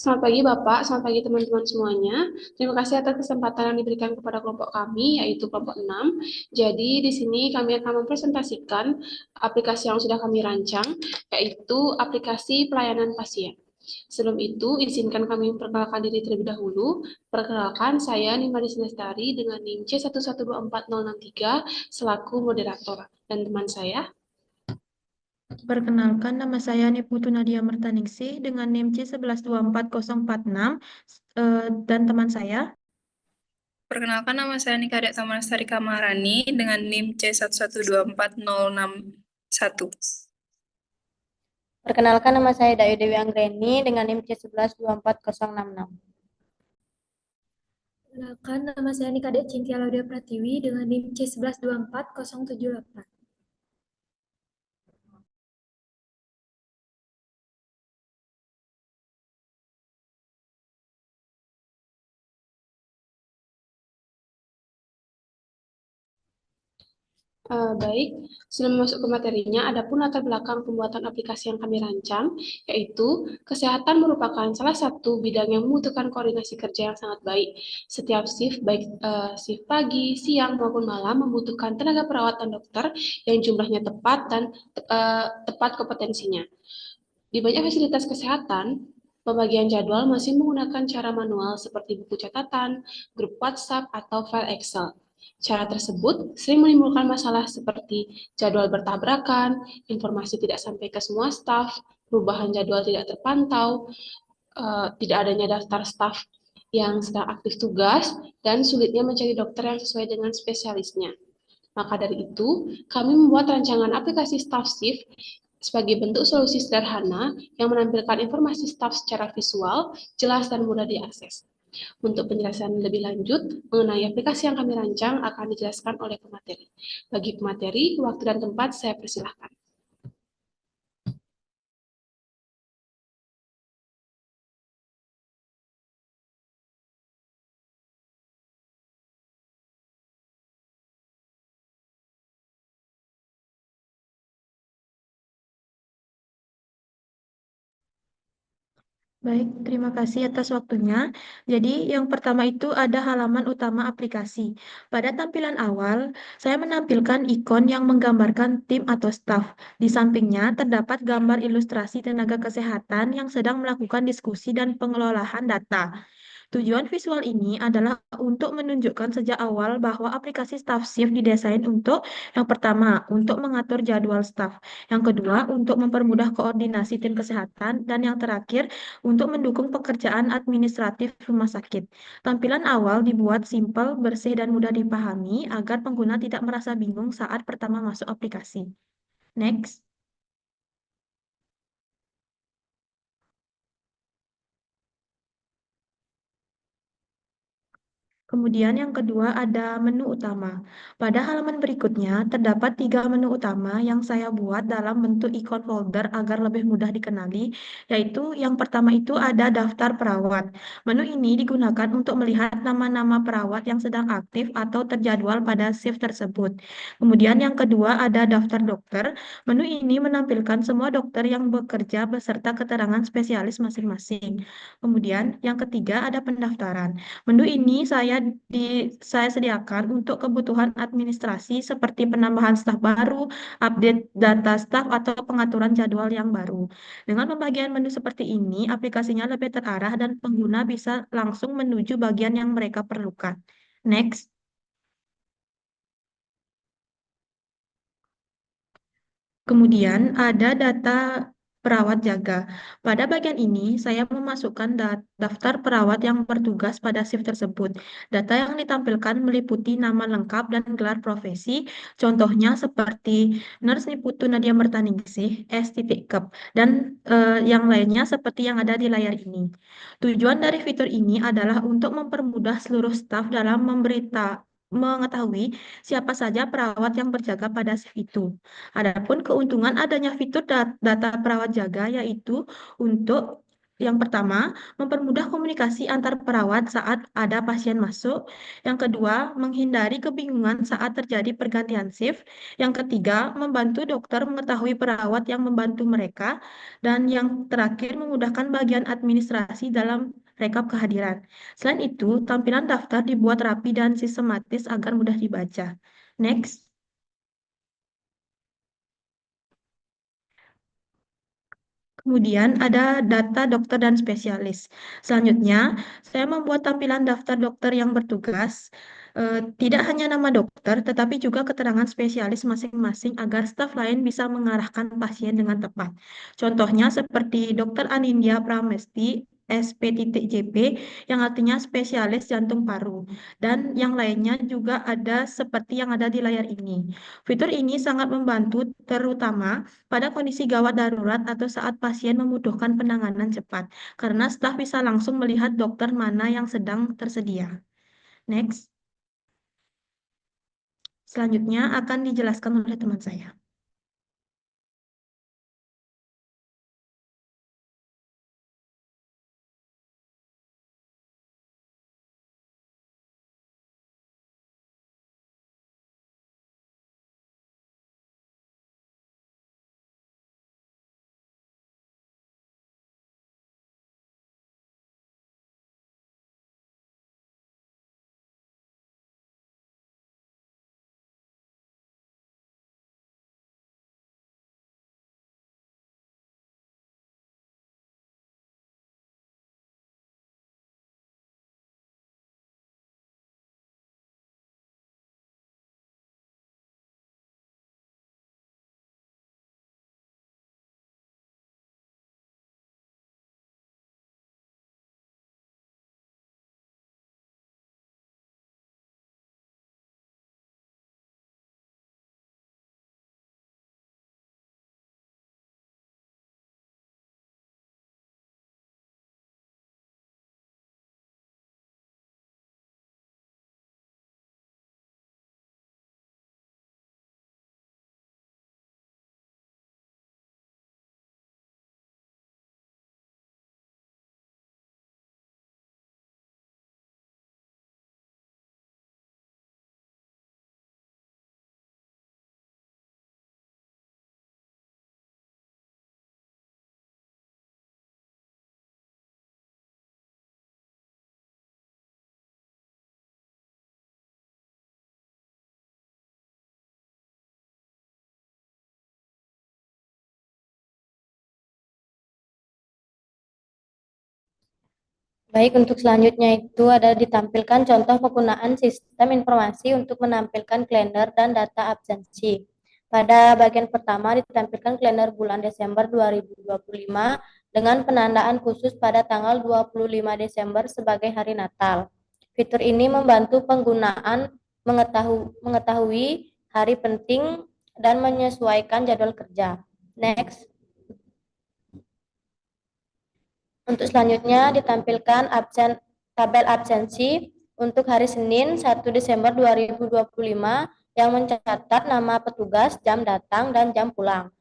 Selamat pagi Bapak, selamat pagi teman-teman semuanya. Terima kasih atas kesempatan yang diberikan kepada kelompok kami, yaitu kelompok 6. Jadi di sini kami akan mempresentasikan aplikasi yang sudah kami rancang, yaitu aplikasi pelayanan pasien. Sebelum itu, izinkan kami memperkenalkan diri terlebih dahulu. Perkenalkan, saya Nima Lestari dengan NIM C1124063 selaku moderator. Dan teman saya, Perkenalkan, nama saya Niputu Nadia Mertaningsih dengan NIM C1124046 dan teman saya. Perkenalkan, nama saya Nika Dek Tamanastari Kamarani dengan NIM C1124061. Perkenalkan, nama saya Dayu Dewi Anggreni dengan NIM C1124066. Perkenalkan, nama saya Nika Dek Cintia Laudia Pratiwi dengan NIM C1124078. Baik, sebelum masuk ke materinya, adapun latar belakang pembuatan aplikasi yang kami rancang, yaitu kesehatan merupakan salah satu bidang yang membutuhkan koordinasi kerja yang sangat baik. Setiap shift, baik shift pagi, siang, maupun malam, membutuhkan tenaga perawat dan dokter yang jumlahnya tepat dan tepat kompetensinya. Di banyak fasilitas kesehatan, pembagian jadwal masih menggunakan cara manual seperti buku catatan, grup WhatsApp, atau file Excel. Cara tersebut sering menimbulkan masalah seperti jadwal bertabrakan, informasi tidak sampai ke semua staf, perubahan jadwal tidak terpantau, tidak adanya daftar staf yang sedang aktif tugas, dan sulitnya mencari dokter yang sesuai dengan spesialisnya. Maka dari itu, kami membuat rancangan aplikasi Staff Shift sebagai bentuk solusi sederhana yang menampilkan informasi staf secara visual, jelas, dan mudah diakses. Untuk penjelasan lebih lanjut mengenai aplikasi yang kami rancang akan dijelaskan oleh pemateri. Bagi pemateri, waktu dan tempat saya persilahkan. Baik, terima kasih atas waktunya. Jadi, yang pertama itu ada halaman utama aplikasi. Pada tampilan awal, saya menampilkan ikon yang menggambarkan tim atau staf. Di sampingnya terdapat gambar ilustrasi tenaga kesehatan yang sedang melakukan diskusi dan pengelolaan data. Tujuan visual ini adalah untuk menunjukkan sejak awal bahwa aplikasi Staff Shift didesain untuk yang pertama, untuk mengatur jadwal staf, yang kedua, untuk mempermudah koordinasi tim kesehatan, dan yang terakhir, untuk mendukung pekerjaan administratif rumah sakit. Tampilan awal dibuat simpel, bersih, dan mudah dipahami agar pengguna tidak merasa bingung saat pertama masuk aplikasi. Next. Kemudian yang kedua ada menu utama. Pada halaman berikutnya terdapat 3 menu utama yang saya buat dalam bentuk ikon folder agar lebih mudah dikenali, yaitu yang pertama itu ada daftar perawat. Menu ini digunakan untuk melihat nama-nama perawat yang sedang aktif atau terjadwal pada shift tersebut. Kemudian yang kedua ada daftar dokter. Menu ini menampilkan semua dokter yang bekerja beserta keterangan spesialis masing-masing. Kemudian yang ketiga ada pendaftaran. Menu ini saya sediakan untuk kebutuhan administrasi seperti penambahan staf baru, update data staf, atau pengaturan jadwal yang baru. Dengan pembagian menu seperti ini, aplikasinya lebih terarah dan pengguna bisa langsung menuju bagian yang mereka perlukan. Next. Kemudian ada data perawat jaga. Pada bagian ini, saya memasukkan daftar perawat yang bertugas pada shift tersebut. Data yang ditampilkan meliputi nama lengkap dan gelar profesi, contohnya seperti Nurse Niputu Nadia Mertaningsih, S.Kep, dan yang lainnya seperti yang ada di layar ini. Tujuan dari fitur ini adalah untuk mempermudah seluruh staf dalam mengetahui siapa saja perawat yang berjaga pada shift itu. Adapun keuntungan adanya fitur data perawat jaga yaitu untuk Yang pertama, mempermudah komunikasi antar perawat saat ada pasien masuk. Yang kedua, menghindari kebingungan saat terjadi pergantian shift. Yang ketiga, membantu dokter mengetahui perawat yang membantu mereka. Dan yang terakhir, memudahkan bagian administrasi dalam rekap kehadiran. Selain itu, tampilan daftar dibuat rapi dan sistematis agar mudah dibaca. Next. Kemudian ada data dokter dan spesialis. Selanjutnya, saya membuat tampilan daftar dokter yang bertugas. Tidak hanya nama dokter, tetapi juga keterangan spesialis masing-masing agar staf lain bisa mengarahkan pasien dengan tepat. Contohnya seperti Dr. Anindya Pramesti, SP.JP, yang artinya spesialis jantung paru. Dan yang lainnya juga ada seperti yang ada di layar ini. Fitur ini sangat membantu terutama pada kondisi gawat darurat atau saat pasien membutuhkan penanganan cepat, karena staf bisa langsung melihat dokter mana yang sedang tersedia. Next. Selanjutnya akan dijelaskan oleh teman saya. Baik, untuk selanjutnya itu ada ditampilkan contoh penggunaan sistem informasi untuk menampilkan kalender dan data absensi. Pada bagian pertama ditampilkan kalender bulan Desember 2025 dengan penandaan khusus pada tanggal 25 Desember sebagai hari Natal. Fitur ini membantu penggunaan mengetahui hari penting dan menyesuaikan jadwal kerja. Next. Untuk selanjutnya ditampilkan tabel absensi untuk hari Senin 1 Desember 2025 yang mencatat nama petugas, jam datang, dan jam pulang.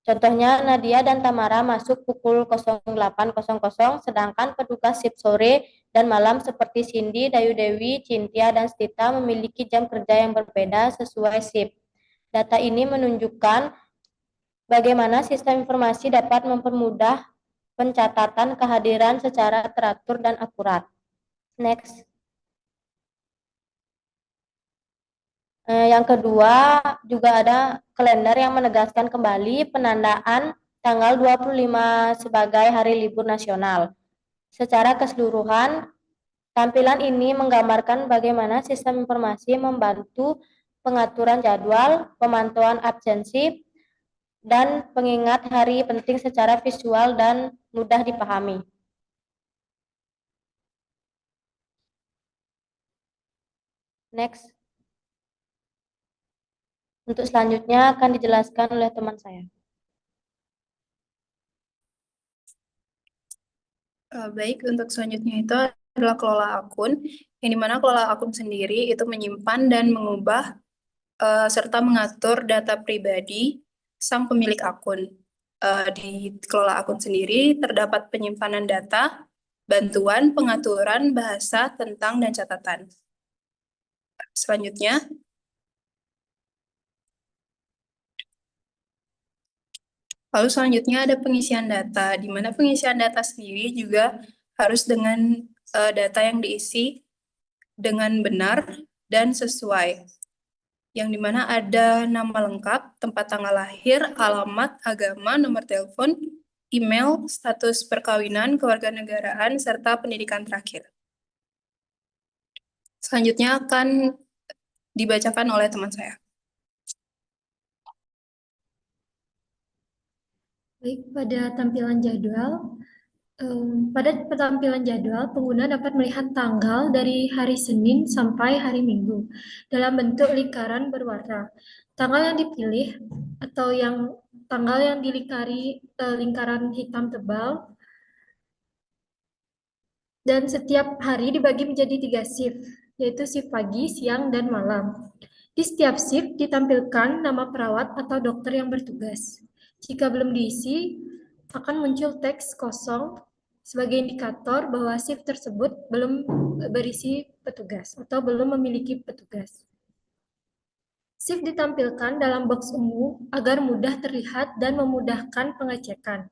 Contohnya Nadia dan Tamara masuk pukul 08.00, sedangkan petugas shift sore dan malam seperti Cindy, Dayu Dewi, Cynthia, dan Stita memiliki jam kerja yang berbeda sesuai shift. Data ini menunjukkan bagaimana sistem informasi dapat mempermudah pencatatan kehadiran secara teratur dan akurat. Next. Yang kedua, juga ada kalender yang menegaskan kembali penandaan tanggal 25 sebagai hari libur nasional. Secara keseluruhan, tampilan ini menggambarkan bagaimana sistem informasi membantu pengaturan jadwal, pemantauan absensi, dan pengingat hari penting secara visual dan mudah dipahami. Next. Untuk selanjutnya akan dijelaskan oleh teman saya. Baik, untuk selanjutnya itu adalah kelola akun, yang dimana kelola akun sendiri itu menyimpan dan mengubah serta mengatur data pribadi sang pemilik akun. di kelola akun sendiri terdapat penyimpanan data, bantuan, pengaturan, bahasa, tentang, dan catatan. Selanjutnya, ada pengisian data, di mana pengisian data sendiri juga harus dengan data yang diisi dengan benar dan sesuai, yang dimana ada nama lengkap, tempat tanggal lahir, alamat, agama, nomor telepon, email, status perkawinan, kewarganegaraan, serta pendidikan terakhir. Selanjutnya akan dibacakan oleh teman saya. Baik, pada tampilan jadwal, pada tampilan jadwal, pengguna dapat melihat tanggal dari hari Senin sampai hari Minggu dalam bentuk lingkaran berwarna. Tanggal yang dipilih atau tanggal yang dilingkari lingkaran hitam tebal, dan setiap hari dibagi menjadi 3 shift, yaitu shift pagi, siang, dan malam. Di setiap shift ditampilkan nama perawat atau dokter yang bertugas. Jika belum diisi, akan muncul teks kosong sebagai indikator bahwa shift tersebut belum berisi petugas atau belum memiliki petugas. Shift ditampilkan dalam box ungu agar mudah terlihat dan memudahkan pengecekan.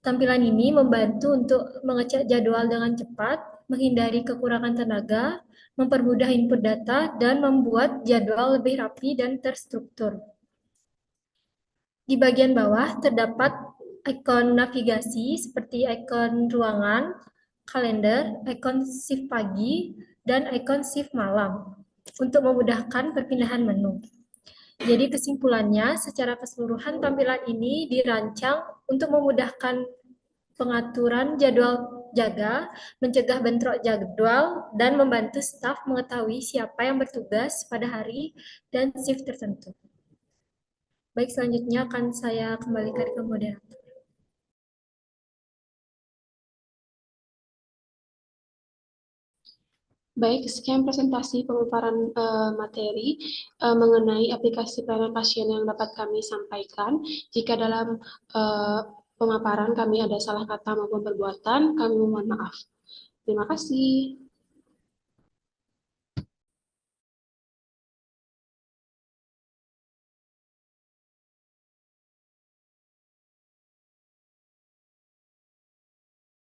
Tampilan ini membantu untuk mengecek jadwal dengan cepat, menghindari kekurangan tenaga, mempermudah input data, dan membuat jadwal lebih rapi dan terstruktur. Di bagian bawah terdapat ikon navigasi seperti ikon ruangan, kalender, ikon shift pagi, dan ikon shift malam untuk memudahkan perpindahan menu. Jadi kesimpulannya, secara keseluruhan tampilan ini dirancang untuk memudahkan pengaturan jadwal jaga, mencegah bentrok jadwal, dan membantu staf mengetahui siapa yang bertugas pada hari dan shift tertentu. Baik, selanjutnya akan saya kembalikan ke moderator. Baik, sekian presentasi pemaparan materi mengenai aplikasi pelayanan pasien yang dapat kami sampaikan. Jika dalam pemaparan kami ada salah kata maupun perbuatan, kami mohon maaf. Terima kasih.